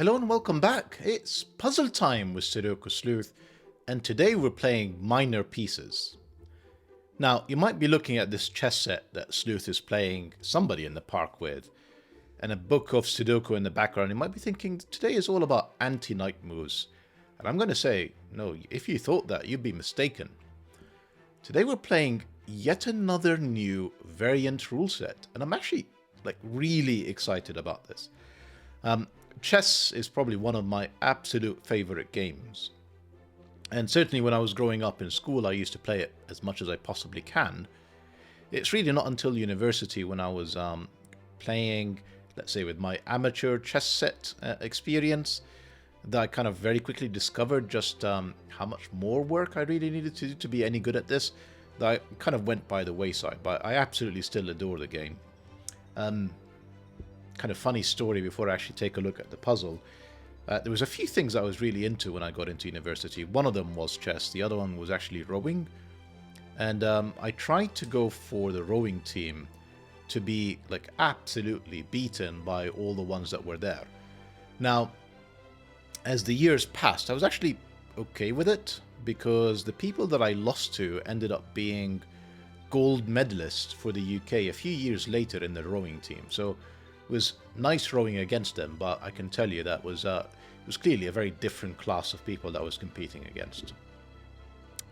Hello and welcome back. It's puzzle time with Sudoku Sleuth, and today we're playing minor pieces. Now, you might be looking at this chess set that Sleuth is playing somebody in the park with, and a book of Sudoku in the background. You might be thinking today is all about anti-knight moves. And I'm going to say, no, if you thought that, you'd be mistaken. Today we're playing yet another new variant rule set, and I'm actually really excited about this. Chess is probably one of my absolute favorite games. And certainly when I was growing up in school, I used to play it as much as I possibly can. It's really not until university when I was playing, let's say, with my amateur chess set experience, that I kind of very quickly discovered just how much more work I really needed to do to be any good at this, that I kind of went by the wayside, but I absolutely still adore the game. Kind of funny story before I actually take a look at the puzzle. There was a few things I was really into when I got into university. One of them was chess, the other one was actually rowing. And I tried to go for the rowing team to be absolutely beaten by all the ones that were there. Now, as the years passed, I was actually okay with it, because the people that I lost to ended up being gold medalists for the UK a few years later in the rowing team. So it was nice rowing against them, but I can tell you that was it was clearly a very different class of people that I was competing against.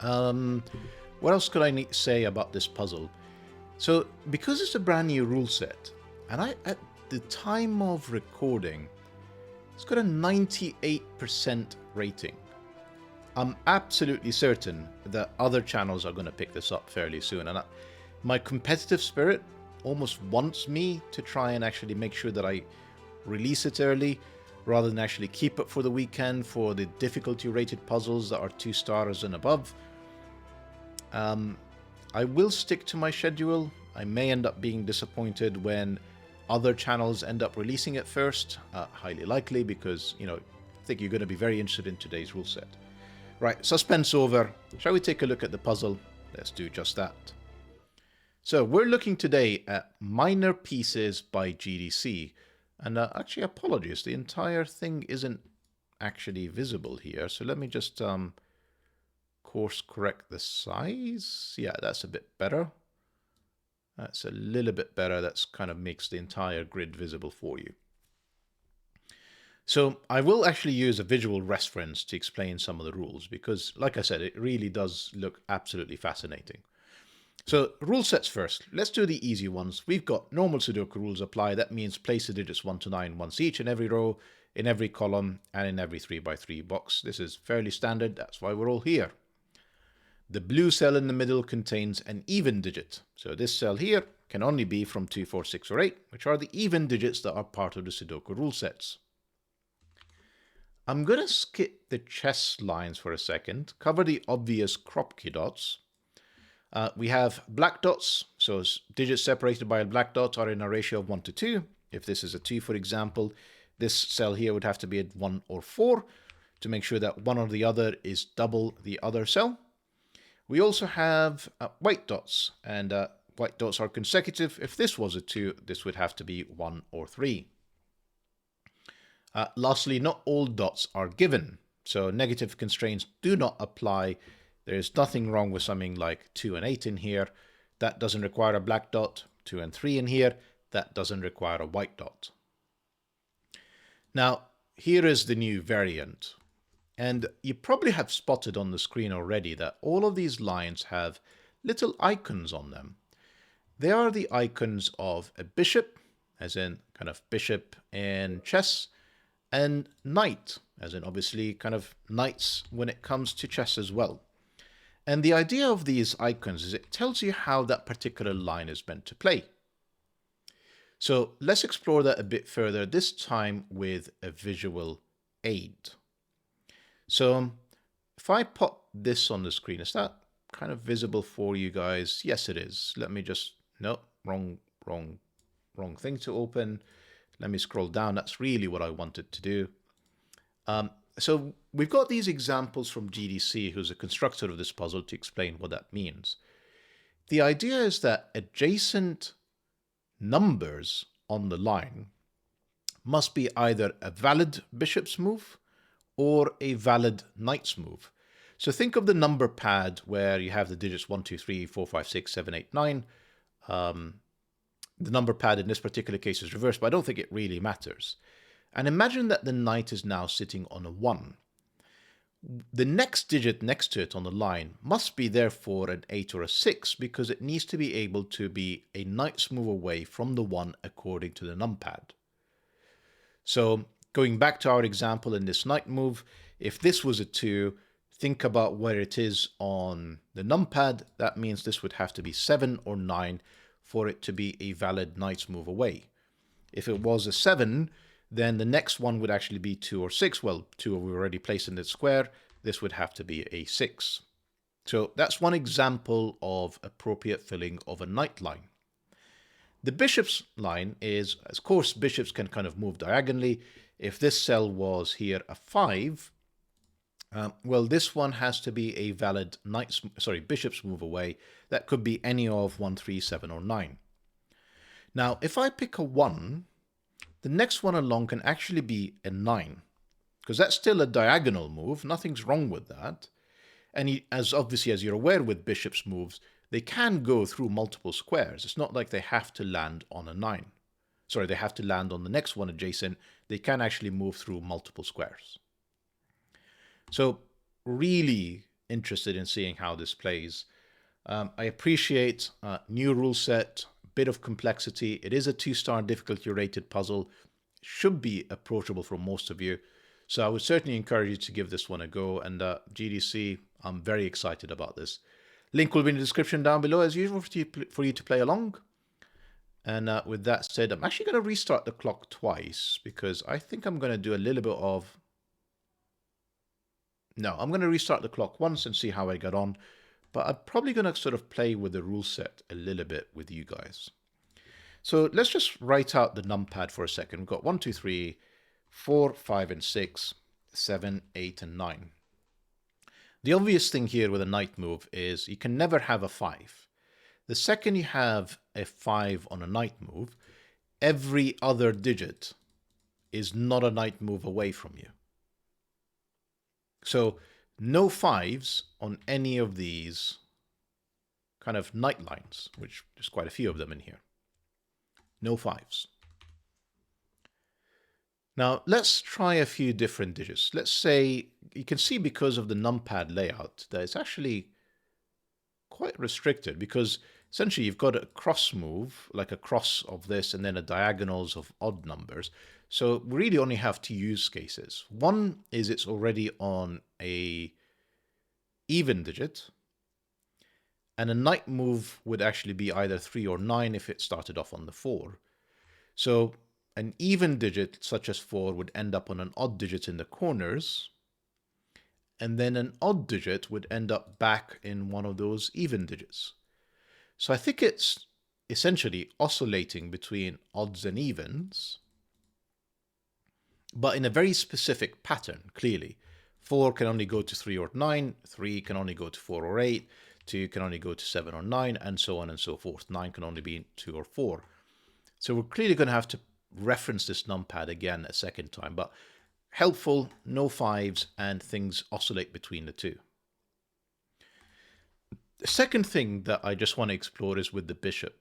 What else could I say about this puzzle? So, because it's a brand new rule set, and at the time of recording, it's got a 98% rating. I'm absolutely certain that other channels are going to pick this up fairly soon, and my competitive spirit almost wants me to try and actually make sure that I release it early, rather than actually keep it for the weekend for the difficulty rated puzzles that are 2 stars and above. I will stick to my schedule. I may end up being disappointed when other channels end up releasing it first, highly likely, because I think you're going to be very interested in today's rule set. Right, suspense over. Shall we take a look at the puzzle? Let's do just that. So we're looking today at Minor Pieces by GDC. And actually, apologies, the entire thing isn't actually visible here. So let me just course correct the size. Yeah, that's a bit better. That's a little bit better. That's kind of makes the entire grid visible for you. So I will actually use a visual reference to explain some of the rules, because like I said, it really does look absolutely fascinating. So rule sets first. Let's do the easy ones. We've got normal Sudoku rules apply. That means place the digits 1 to 9 once each in every row, in every column, and in every 3x3 box. This is fairly standard. That's why we're all here. The blue cell in the middle contains an even digit. So this cell here can only be from 2, 4, 6, or 8, which are the even digits that are part of the Sudoku rule sets. I'm going to skip the chess lines for a second, cover the obvious crop key dots. We have black dots, so digits separated by a black dot are in a ratio of 1 to 2. If this is a 2, for example, this cell here would have to be at 1 or 4 to make sure that one or the other is double the other cell. We also have white dots, and white dots are consecutive. If this was a 2, this would have to be 1 or 3. Lastly, not all dots are given, so negative constraints do not apply. There's nothing wrong with something like 2 and 8 in here. That doesn't require a black dot. 2 and 3 in here. That doesn't require a white dot. Now, here is the new variant. And you probably have spotted on the screen already that all of these lines have little icons on them. They are the icons of a bishop, as in kind of bishop in chess, and knight, as in obviously kind of knights when it comes to chess as well. And the idea of these icons is it tells you how that particular line is meant to play. So let's explore that a bit further, this time with a visual aid. So if I pop this on the screen, is that kind of visible for you guys? Yes, it is. Let me just, no, wrong thing to open. Let me scroll down. That's really what I wanted to do. So we've got these examples from GDC, who's a constructor of this puzzle, to explain what that means. The idea is that adjacent numbers on the line must be either a valid bishop's move or a valid knight's move. So think of the number pad where you have the digits 1, 2, 3, 4, 5, 6, 7, 8, 9. The number pad in this particular case is reversed, but I don't think it really matters. And imagine that the knight is now sitting on a 1. The next digit next to it on the line must be therefore an 8 or a 6, because it needs to be able to be a knight's move away from the 1 according to the numpad. So going back to our example in this knight move, if this was a 2, think about where it is on the numpad. That means this would have to be 7 or 9 for it to be a valid knight's move away. If it was a 7, then the next one would actually be 2 or 6. Well, 2 we already placed in the square. This would have to be a 6. So that's one example of appropriate filling of a knight line. The bishop's line is, of course, bishops can kind of move diagonally. If this cell was here a 5, well, this one has to be a valid bishop's move away. That could be any of 1, 3, 7, or 9. Now, if I pick a 1, the next one along can actually be a 9, because that's still a diagonal move. Nothing's wrong with that. And as obviously as you're aware with bishop's moves, they can go through multiple squares. It's not like they have to land on a 9. Sorry, they have to land on the next one adjacent. They can actually move through multiple squares. So really interested in seeing how this plays. I appreciate new rule set, bit of complexity. It is a 2-star difficulty rated puzzle. Should be approachable for most of you. So I would certainly encourage you to give this one a go. And GDC, I'm very excited about this. Link will be in the description down below as usual for you to play along. And with that said, I'm actually going to restart the clock twice, because I think I'm going to do a little bit of... No, I'm going to restart the clock once and see how I got on. But I'm probably going to sort of play with the rule set a little bit with you guys. So let's just write out the numpad for a second. We've got 1, 2, 3, 4, 5, and 6, 7, 8, and 9. The obvious thing here with a knight move is you can never have a 5. The second you have a 5 on a knight move, every other digit is not a knight move away from you. So no 5s on any of these kind of knight lines, which there's quite a few of them in here. No 5s. Now let's try a few different digits. Let's say, you can see because of the numpad layout that it's actually quite restricted, because essentially you've got a cross move, like a cross of this, and then a diagonals of odd numbers. So we really only have 2 use cases. One is it's already on a even digit, and a knight move would actually be either 3 or 9 if it started off on the 4. So an even digit such as 4 would end up on an odd digit in the corners, and then an odd digit would end up back in one of those even digits. So I think it's essentially oscillating between odds and evens, but in a very specific pattern, clearly. 4 can only go to 3 or 9, 3 can only go to 4 or 8, 2 can only go to 7 or 9, and so on and so forth. 9 can only be 2 or 4. So we're clearly going to have to reference this numpad again a second time, but helpful, no 5s, and things oscillate between the two. The second thing that I just want to explore is with the bishop.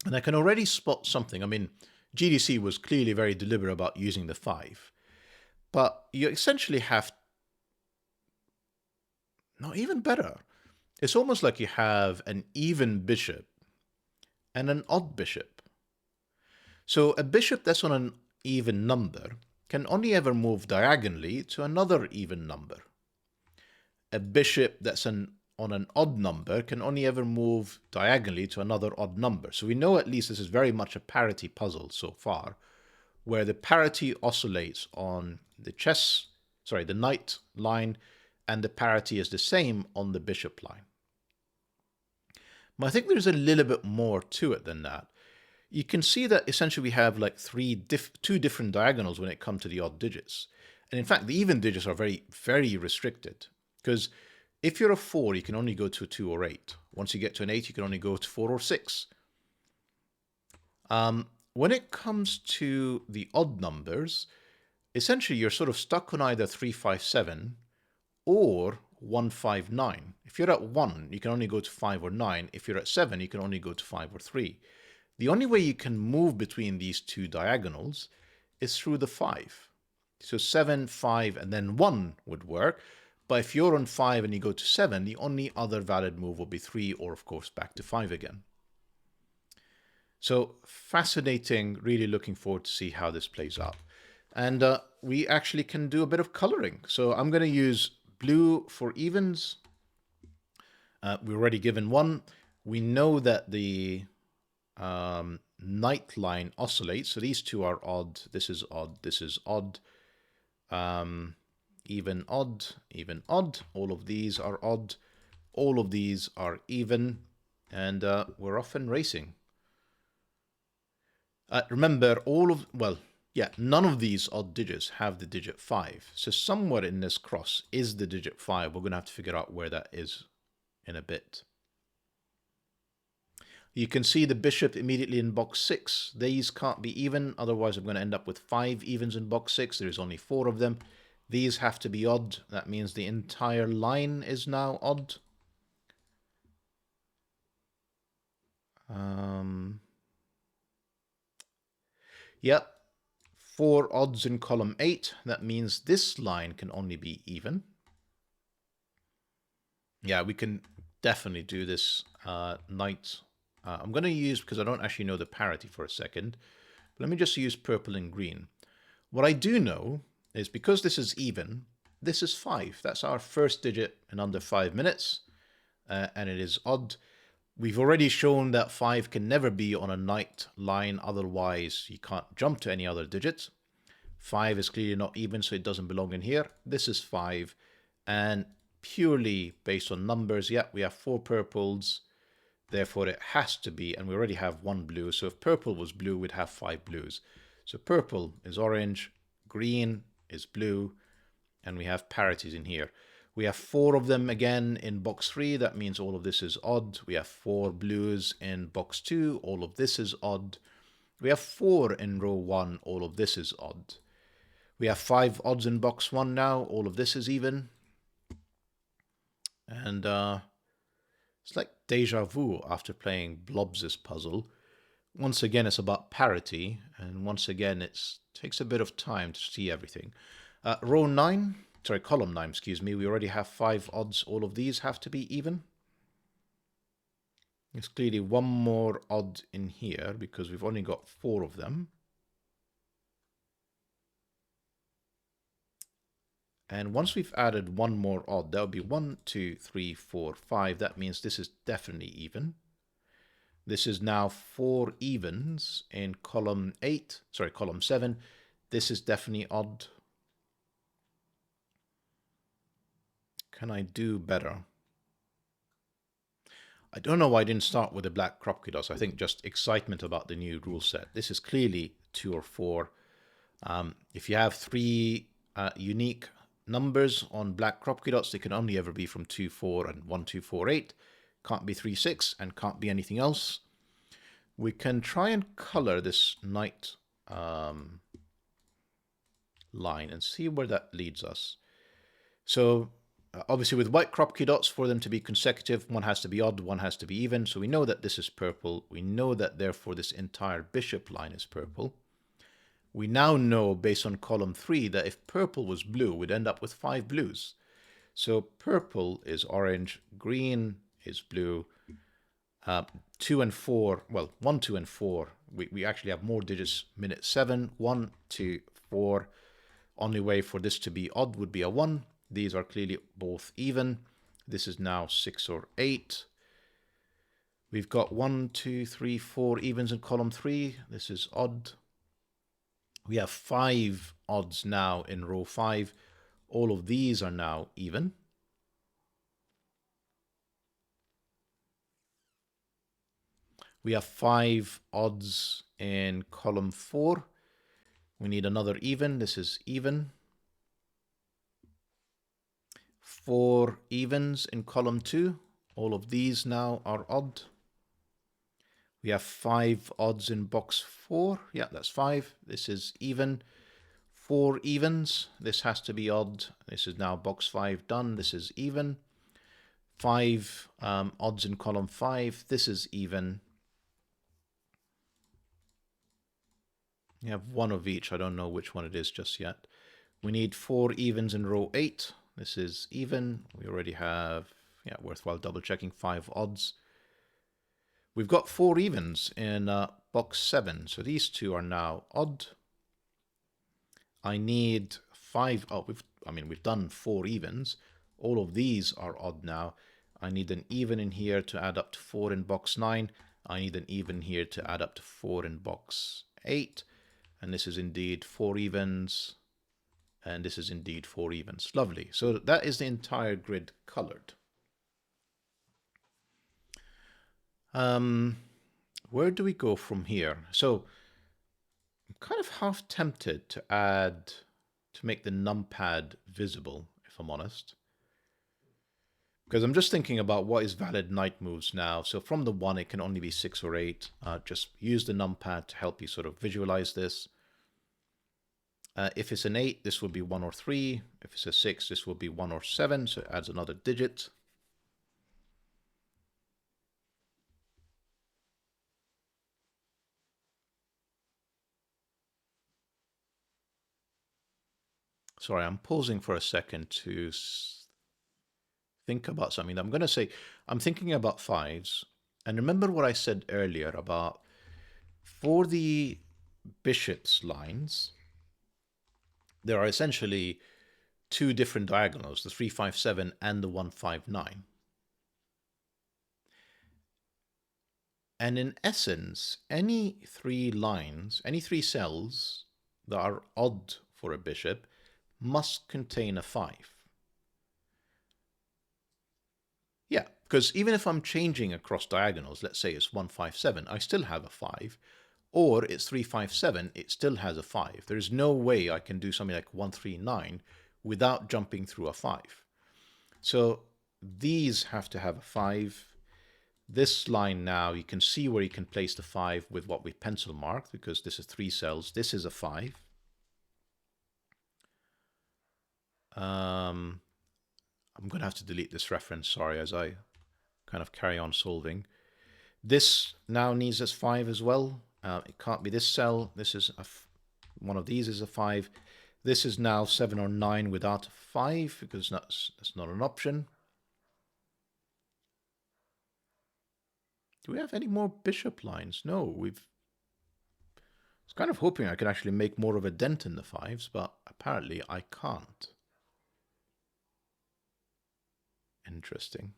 And I can already spot something. I mean, GDC was clearly very deliberate about using the 5. But you essentially have... No, even better. It's almost like you have an even bishop and an odd bishop. So a bishop that's on an even number can only ever move diagonally to another even number. A bishop that's on an odd number can only ever move diagonally to another odd number. So we know at least this is very much a parity puzzle so far, where the parity oscillates on the knight line, and the parity is the same on the bishop line. But I think there's a little bit more to it than that. You can see that essentially we have like two different diagonals when it comes to the odd digits. And in fact, the even digits are very, very restricted, because if you're a 4, you can only go to a 2 or 8. Once you get to an 8, you can only go to 4 or 6. when it comes to the odd numbers, essentially you're sort of stuck on either 357 or 159. If you're at 1, you can only go to 5 or 9. If you're at 7, you can only go to 5 or 3. The only way you can move between these two diagonals is through the 5. So 7, 5, and then 1 would work. But if you're on 5 and you go to 7, the only other valid move will be 3, or of course back to 5 again. So fascinating, really looking forward to see how this plays out. And we actually can do a bit of coloring. So I'm going to use blue for evens. We're already given 1. We know that the knight line oscillates. So these two are odd. This is odd. This is odd. Even, odd, even, odd. All of these are odd. All of these are even. And we're off and racing. Remember, none of these odd digits have the digit 5. So somewhere in this cross is the digit 5. We're going to have to figure out where that is in a bit. You can see the bishop immediately in box 6. These can't be even, otherwise I'm going to end up with 5 evens in box 6. There's only 4 of them. These have to be odd. That means the entire line is now odd. Yep. 4 odds in column 8. That means this line can only be even. Yeah, we can definitely do this knight. I'm going to use, because I don't actually know the parity for a second, but let me just use purple and green. What I do know is because this is even, this is 5. That's our first digit in under 5 minutes, and it is odd. We've already shown that 5 can never be on a knight line, otherwise you can't jump to any other digit. 5 is clearly not even, so it doesn't belong in here. This is 5, and purely based on numbers, yeah, we have 4 purples, therefore it has to be, and we already have 1 blue, so if purple was blue, we'd have 5 blues. So purple is orange, green is blue, and we have parities in here. We have 4 of them again in box 3. That means all of this is odd. We have 4 blues in box 2. All of this is odd. We have 4 in row 1. All of this is odd. We have 5 odds in box 1 now. All of this is even. And it's like deja vu after playing Blobs' puzzle. Once again, it's about parity. And once again, it takes a bit of time to see everything. Column 9, excuse me, we already have 5 odds. All of these have to be even. There's clearly 1 more odd in here because we've only got 4 of them. And once we've added 1 more odd, that would be 1, 2, 3, 4, 5. That means this is definitely even. This is now 4 evens in column 7. This is definitely odd. Can I do better? I don't know why I didn't start with the black crop dots. I think just excitement about the new rule set. This is clearly 2 or 4. If you have 3 unique numbers on black crop dots, they can only ever be from 2, 4 and 1, 2, 4, 8. Can't be 3, 6 and can't be anything else. We can try and color this knight line and see where that leads us. So obviously with white crop key dots, for them to be consecutive, one has to be odd, one has to be even. So we know that this is purple. We know that therefore this entire bishop line is purple. We now know based on column 3 that if purple was blue, we'd end up with 5 blues. So purple is orange, green is blue, 2 and 4, well, 1, 2, and 4. We actually have more digits. Minute 7, 1, 2, 4. Only way for this to be odd would be a 1. These are clearly both even. This is now 6 or 8. We've got 1, 2, 3, 4 evens in column 3. This is odd. We have 5 odds now in row 5. All of these are now even. We have 5 odds in column 4. We need another even. This is even. 4 evens in column 2. All of these now are odd. We have 5 odds in box 4. Yeah, that's 5. This is even. 4 evens. This has to be odd. This is now box 5 done. This is even. 5 odds in column 5. This is even. You have 1 of each. I don't know which one it is just yet. We need 4 evens in row 8. This is even. We already have, yeah, worthwhile double checking, 5 odds. We've got 4 evens in box 7. So these two are now odd. I need 5. Oh, we've done 4 evens. All of these are odd now. I need an even in here to add up to 4 in box 9. I need an even here to add up to 4 in box 8. And this is indeed 4 evens. And this is indeed 4 evens. Lovely. So that is the entire grid colored. Where do we go from here? So I'm kind of half tempted to make the numpad visible, if I'm honest. Because I'm just thinking about what is valid knight moves now. So from the 1, it can only be 6 or 8. Just use the numpad to help you sort of visualize this. If it's an 8, this will be 1 or 3. If it's a 6, this will be 1 or 7. So it adds another digit. Sorry, I'm pausing for a second to think about something. I'm going to say, I'm thinking about 5s. And remember what I said earlier about for the bishop's lines, there are essentially 2 different diagonals, the 357 and the 159. And in essence, any 3 lines, any 3 cells that are odd for a bishop must contain a 5. Yeah, because even if I'm changing across diagonals, let's say it's 157, I still have a 5. Or it's 357, it still has a 5. There's no way I can do something like 139 without jumping through a 5. So these have to have a 5. This line now, you can see where you can place the 5 with what we pencil marked, because this is 3 cells. This is a 5. I'm going to have to delete this reference, sorry, as I kind of carry on solving. This now needs a 5 as well. It can't be this cell. This is one of these is a 5. This is now 7 or 9 without a 5, because that's not an option. Do we have any more bishop lines? No, I was kind of hoping I could actually make more of a dent in the 5s, but apparently I can't. Interesting.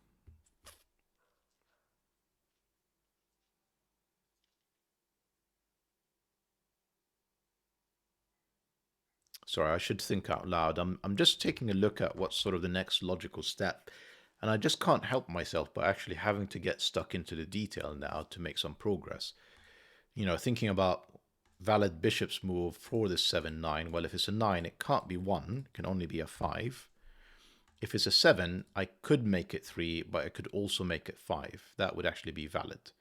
Sorry, I should think out loud. I'm just taking a look at what's sort of the next logical step. And I just can't help myself by actually having to get stuck into the detail now to make some progress. You know, thinking about valid bishop's move for this 7-9. Well, if it's a 9, it can't be 1. It can only be a 5. If it's a 7, I could make it 3, but I could also make it 5. That would actually be valid.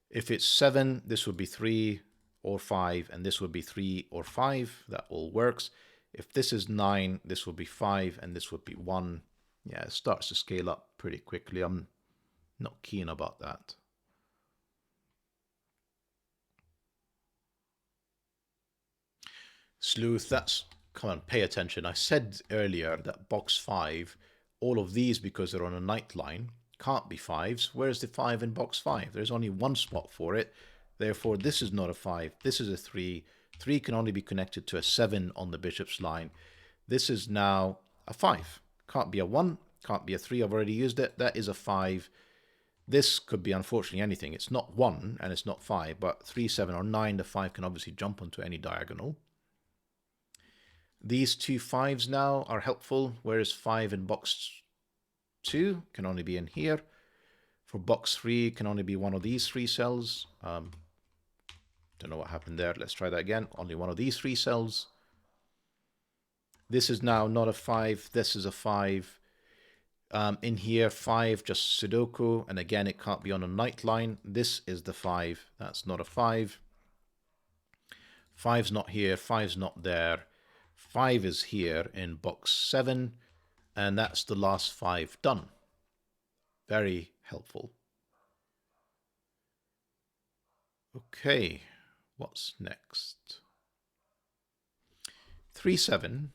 If it's 7, this would be 3 or 5, and this would be 3 or 5. That all works. If this is 9, this would be 5, and this would be 1. Yeah, it starts to scale up pretty quickly. I'm not keen about that. Sleuth, come on, pay attention. I said earlier that box 5, all of these, because they're on a knight line, can't be 5s. Where's the 5 in box 5? There's only one spot for it. Therefore, this is not a 5. This is a 3. 3 can only be connected to a 7 on the bishop's line. This is now a 5. Can't be a 1. Can't be a 3. I've already used it. That is a 5. This could be, unfortunately, anything. It's not 1 and it's not 5, but 3, 7, or 9, the 5 can obviously jump onto any diagonal. These 2 5s now are helpful, whereas 5 in box 2 can only be in here. For box 3, can only be one of these 3 cells. Don't know what happened there. Let's try that again. Only one of these 3 cells. This is now not a 5. This is a 5. In here, 5, just Sudoku. And again, it can't be on a knight line. This is the 5. That's not a 5. 5's not here. 5's not there. 5 is here in box 7. And that's the last 5 done. Very helpful. Okay, what's next? 3-7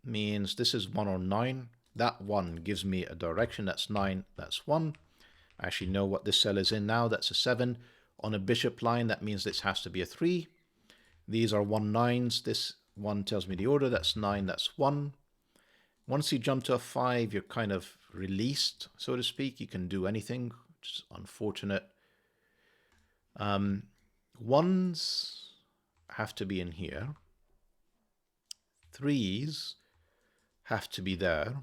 means this is 1 or 9. That 1 gives me a direction. That's 9. That's 1. I actually know what this cell is in now. That's a 7. On a bishop line, that means this has to be a 3. These are 1 9s. This 1 tells me the order. That's 9. That's 1. Once you jump to a 5, you're kind of released, so to speak. You can do anything, which is unfortunate. 1s have to be in here. 3s have to be there.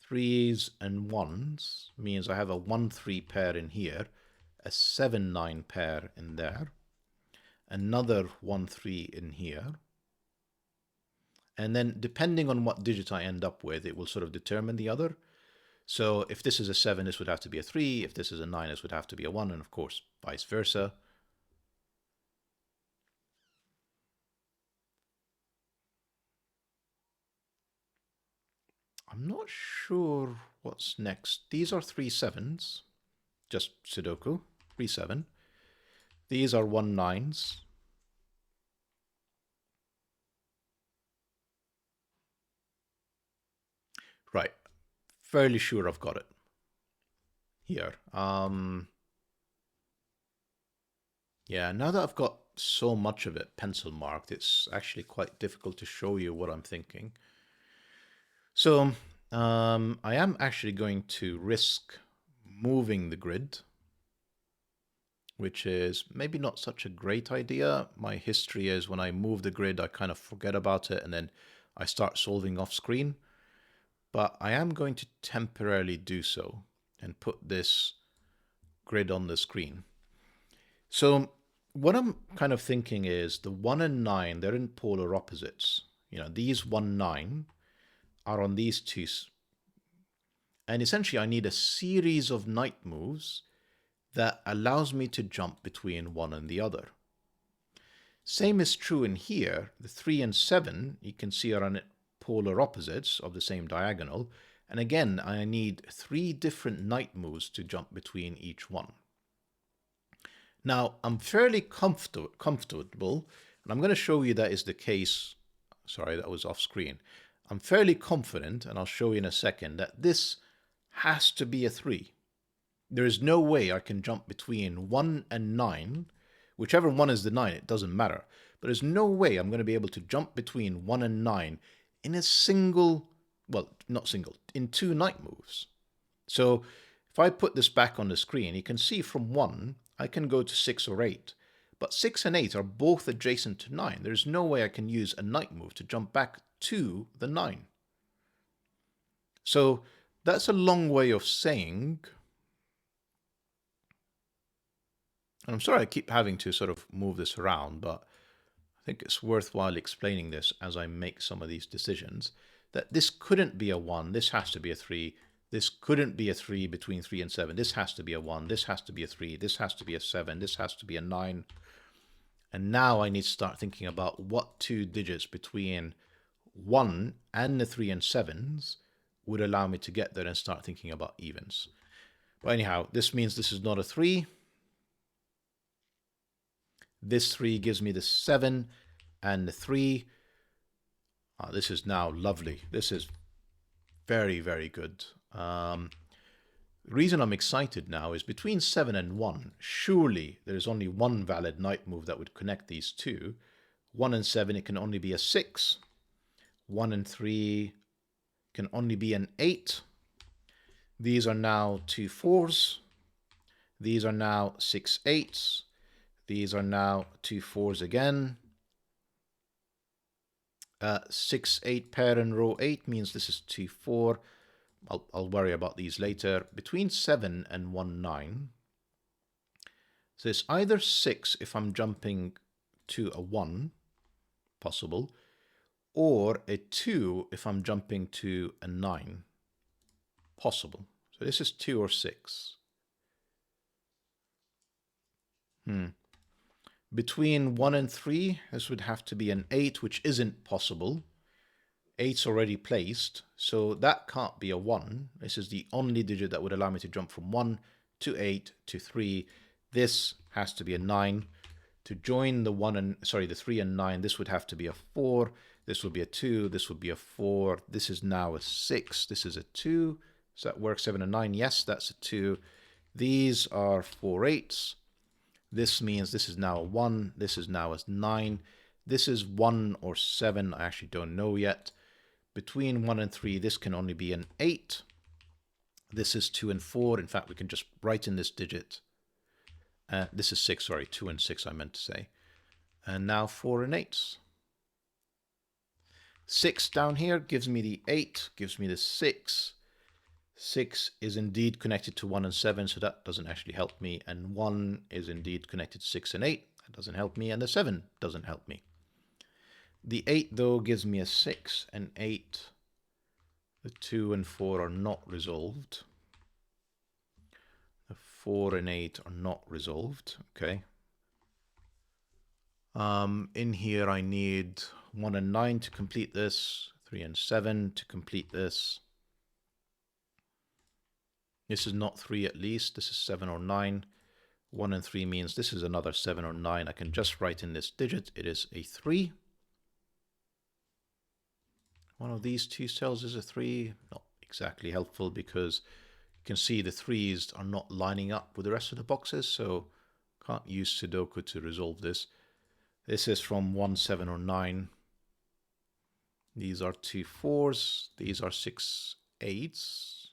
3s and 1s means I have a 1-3 pair in here, a 7-9 pair in there, another 1-3 in here. And then depending on what digit I end up with, it will sort of determine the other. So if this is a 7, this would have to be a 3. If this is a 9, this would have to be a 1. And of course, vice versa. I'm not sure what's next. These are 3 7s. Just Sudoku. 3 7. These are 1 9s. Right. Fairly sure I've got it. Here. Yeah, now that I've got so much of it pencil marked, it's actually quite difficult to show you what I'm thinking. So I am actually going to risk moving the grid, which is maybe not such a great idea. My history is when I move the grid, I kind of forget about it and then I start solving off screen. But I am going to temporarily do so and put this grid on the screen. So what I'm kind of thinking is the 1 and 9, they're in polar opposites. You know, these 1, 9 are on these two. And essentially I need a series of knight moves that allows me to jump between one and the other. Same is true in here. The 3 and 7, you can see are on polar opposites of the same diagonal. And again, I need 3 different knight moves to jump between each one. Now, I'm fairly comfortable, and I'm going to show you that is the case. Sorry, that was off screen. I'm fairly confident, and I'll show you in a second, that this has to be a 3. There is no way I can jump between 1 and 9. Whichever one is the 9, it doesn't matter. But there's no way I'm going to be able to jump between 1 and 9 in a single, well, not single, in 2 knight moves. So if I put this back on the screen, you can see from 1, I can go to 6 or 8. But 6 and 8 are both adjacent to 9. There's no way I can use a knight move to jump back to the 9. So that's a long way of saying, and I'm sorry I keep having to sort of move this around, but I think it's worthwhile explaining this as I make some of these decisions, that this couldn't be a 1, this has to be a 3, this couldn't be a 3 between 3 and 7, this has to be a 1, this has to be a 3, this has to be a 7, this has to be a 9. And now I need to start thinking about what 2 digits between 1 and the 3 and 7s would allow me to get there and start thinking about evens. But anyhow, this means this is not a 3. This 3 gives me the 7 and the 3. This is now lovely. This is very, very good. The reason I'm excited now is between 7 and 1, surely there is only one valid knight move that would connect these two. 1 and 7, it can only be a 6. 1 and 3 can only be an 8. These are now 2 4s. These are now 6 8s. These are now 2 4s again. 6 8 pair in row 8 means this is 2 4. I'll worry about these later. Between 7 and 1 9. So it's either 6 if I'm jumping to a 1, possible, or a 2 if I'm jumping to a 9. possible. So this is 2 or 6. Between 1 and 3, this would have to be an 8, which isn't possible. 8's already placed, so that can't be a 1. This is the only digit that would allow me to jump from 1 to 8 to 3. This has to be a 9. To join the 3 and 9, this would have to be a 4. This would be a 2. This would be a 4. This is now a 6. This is a 2. So that works. 7 and 9. Yes, that's a 2. These are 4 8s. This means this is now a 1. This is now a 9. This is 1 or 7. I actually don't know yet. Between 1 and 3, this can only be an 8. This is 2 and 4. In fact, we can just write in this digit. This is 6, sorry, 2 and 6 I meant to say. And now 4 and 8s. 6 down here gives me the 8, gives me the 6. 6 is indeed connected to 1 and 7, so that doesn't actually help me. And 1 is indeed connected to 6 and 8. That doesn't help me. And the 7 doesn't help me. The 8, though, gives me a 6 and 8. The 2 and 4 are not resolved. The 4 and 8 are not resolved. Okay. In here, I need 1 and 9 to complete this. 3 and 7 to complete this. This is not 3 at least. This is 7 or 9. 1 and 3 means this is another 7 or 9. I can just write in this digit. It is a 3. One of these two cells is a 3. Not exactly helpful because you can see the 3s are not lining up with the rest of the boxes, so can't use Sudoku to resolve this. This is from 1, 7, or 9. These are 2 4s. These are 6 8s.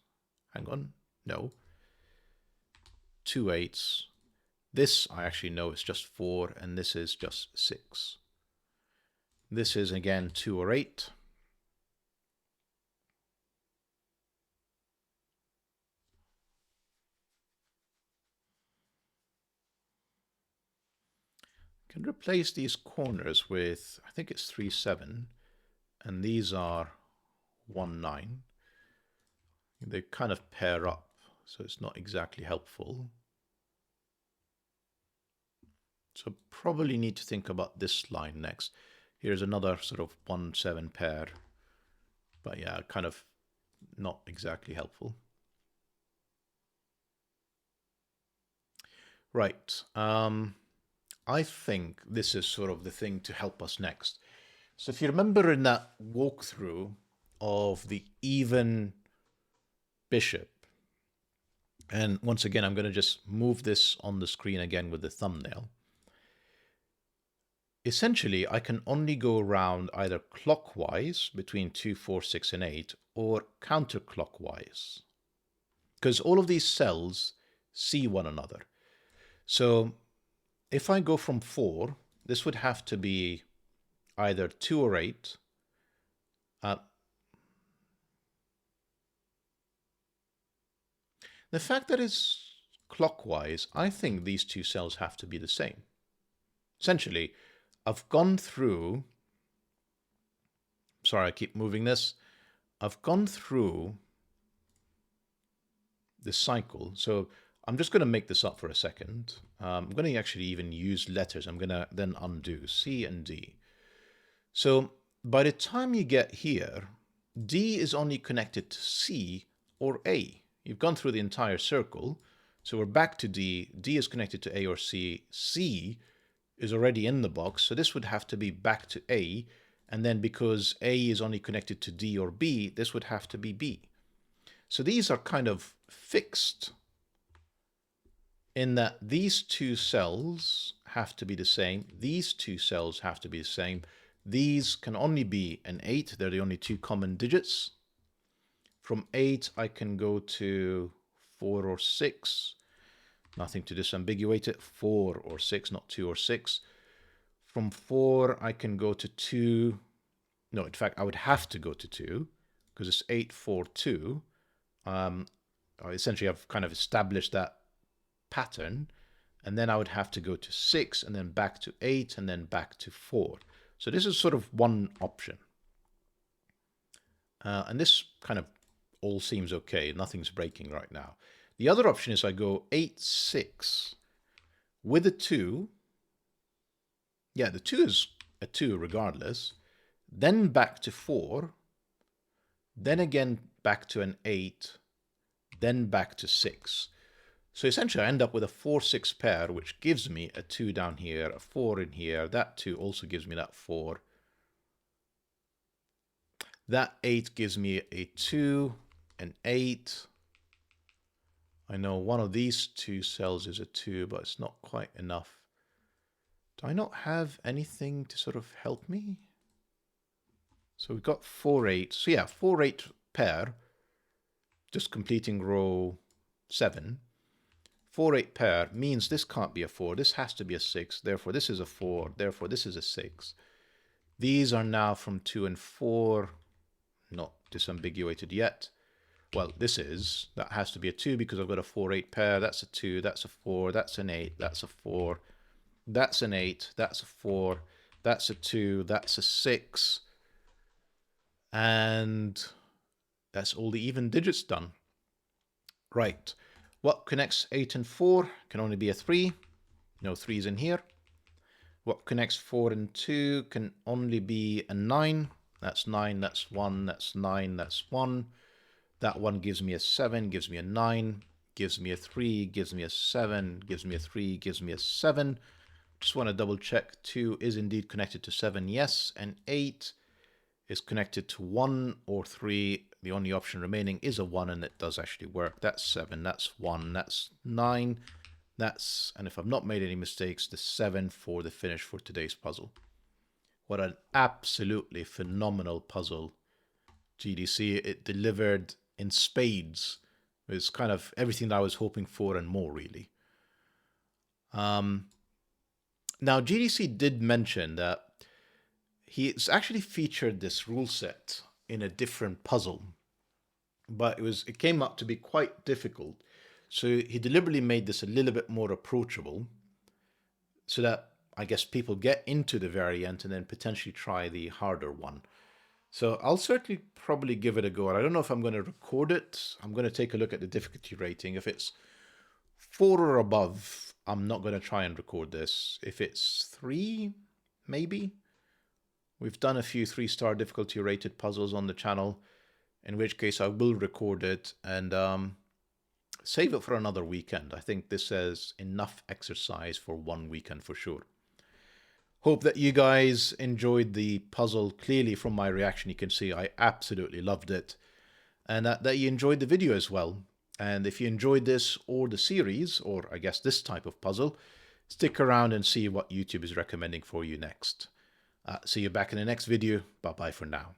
Hang on. No. 2 8s. This I actually know is just 4, and this is just 6. This is again 2 or 8. I can replace these corners with, I think it's 3 7, and these are 1 9. They kind of pair up, so it's not exactly helpful. So probably need to think about this line next. Here's another sort of 1 7 pair, but yeah, kind of not exactly helpful. Right. I think this is sort of the thing to help us next. So if you remember in that walkthrough of the even bishop, and once again, I'm going to just move this on the screen again with the thumbnail. Essentially, I can only go around either clockwise between 2, 4, 6, and 8, or counterclockwise, because all of these cells see one another. So if I go from 4, this would have to be either 2 or 8. The fact that it's clockwise, I think these two cells have to be the same. Essentially, I've gone through, sorry, I keep moving this. I've gone through this cycle. So I'm just going to make this up for a second. I'm going to actually even use letters. I'm going to then undo C and D. So by the time you get here, D is only connected to C or A. You've gone through the entire circle. So we're back to D. D is connected to A or C. C is already in the box. So this would have to be back to A. And then because A is only connected to D or B, this would have to be B. So these are kind of fixed in that these two cells have to be the same. These two cells have to be the same. These can only be an 8. They're the only two common digits. From 8, I can go to 4 or 6. Nothing to disambiguate it. 4 or 6, not 2 or 6. From 4, I can go to 2. No, in fact, I would have to go to 2 because it's 8, 4, 2. Essentially, I've kind of established that pattern. And then I would have to go to 6 and then back to 8 and then back to 4. So this is sort of one option. And this kind of all seems okay. Nothing's breaking right now. The other option is I go 8-6 with a 2. Yeah, the 2 is a 2 regardless. Then back to 4. Then again back to an 8. Then back to 6. So essentially I end up with a 4-6 pair, which gives me a 2 down here, a 4 in here. That 2 also gives me that 4. That 8 gives me a 2, an 8. I know one of these two cells is a 2, but it's not quite enough. Do I not have anything to sort of help me? So we've got 4-8. So yeah, 4-8 pair, just completing row 7. 4-8 pair means this can't be a 4. This has to be a 6. Therefore, this is a 4. Therefore, this is a 6. These are now from 2 and 4. Not disambiguated yet. Well, this is. That has to be a 2 because I've got a 4-8 pair. That's a 2. That's a 4. That's an 8. That's a 4. That's an 8. That's a 4. That's a 2. That's a 6. And that's all the even digits done. Right. What connects 8 and 4 can only be a 3. No 3's in here. What connects 4 and 2 can only be a 9. That's 9, that's 1, that's 9, that's 1. That one gives me a 7, gives me a 9, gives me a 3, gives me a 7, gives me a 3, gives me a 7. Just want to double check 2 is indeed connected to 7, yes, and 8 is connected to 1 or 3. The only option remaining is a 1, and it does actually work. That's 7, that's 1, that's 9, that's, and if I've not made any mistakes, the 7 for the finish for today's puzzle. What an absolutely phenomenal puzzle, GDC. It delivered in spades. It's kind of everything that I was hoping for and more, really. Now, GDC did mention that he's actually featured this rule set in a different puzzle, but it came up to be quite difficult. So he deliberately made this a little bit more approachable so that I guess people get into the variant and then potentially try the harder one. So I'll certainly probably give it a go. I don't know if I'm going to record it. I'm going to take a look at the difficulty rating. If it's 4 or above, I'm not going to try and record this. If it's 3, maybe. We've done a few 3-star difficulty rated puzzles on the channel, in which case I will record it and save it for another weekend. I think this is enough exercise for one weekend for sure. Hope that you guys enjoyed the puzzle. Clearly from my reaction you can see I absolutely loved it, and that you enjoyed the video as well. And if you enjoyed this or the series, or I guess this type of puzzle, stick around and see what YouTube is recommending for you next. See you back in the next video. Bye bye for now.